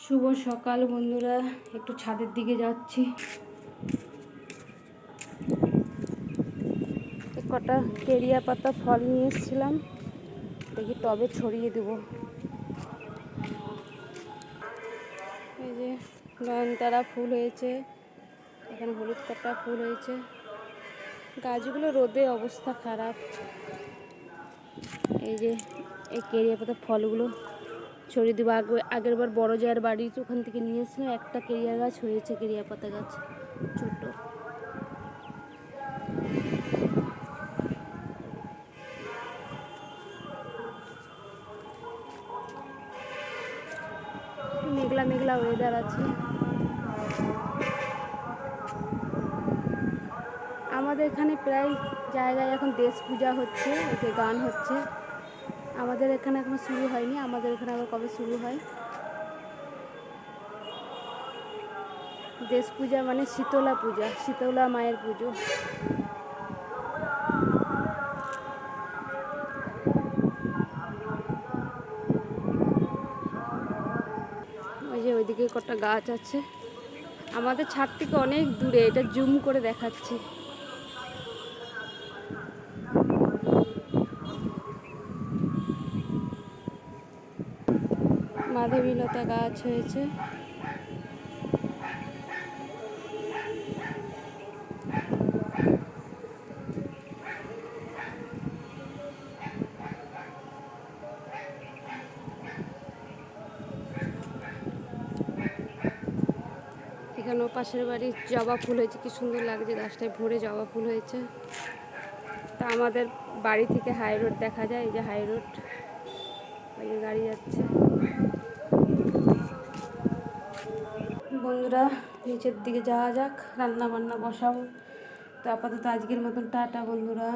শুভ সকাল বন্ধুরা, একটু ছাদের দিকে যাচ্ছি। কটা কেরিয়া পাতা ফল নিয়ে এসেছিলাম, দেখি টবে ছড়িয়ে দেব। এই যে নয়নতারা ফুল হয়েছে, এখানে হলুদ কাটা ফুল হয়েছে। গাছগুলো রোদে অবস্থা খারাপ। এই যে এই কেরিয়া পাতা ফলগুলো ছড়িয়ে দেবো। আগের বার বড় জায়ের বাড়ি, ওখান থেকে নিয়ে এসেছিলাম। একটা কেরিয়া গাছ হয়েছে, কেরিয়া পাতা গাছ ছোট। মেঘলা মেঘলা ওয়েদার আছে। আমাদের এখানে প্রায় জায়গায় এখন দেশ পূজা হচ্ছে, এই যে গান হচ্ছে। আমাদের এখানে এখনো শুরু হয়নি, আমাদের এখানে আবার কবে শুরু হয়। দেশ পূজা মানে শীতলা পূজা, শীতলা মায়ের পুজো। ওই যে ওইদিকে কটা গাছ আছে, আমাদের ছাদ থেকে অনেক দূরে, এটা জুম করে দেখাচ্ছি। মাধবীলতা গাছ হয়েছে। এখানেও পাশের বাড়ির জবা ফুল হয়েছে, কি সুন্দর লাগছে, গাছটায় ভরে জবা ফুল হয়েছে। তা আমাদের বাড়ি থেকে হাই রোড দেখা যায়, এই যে হাই রোড, ওই যে গাড়ি যাচ্ছে। বন্ধুরা, নিচের দিকে যাওয়া যাক, রান্না বান্না বসাবো। তো আপাতত আজকের মতন টাটা বন্ধুরা।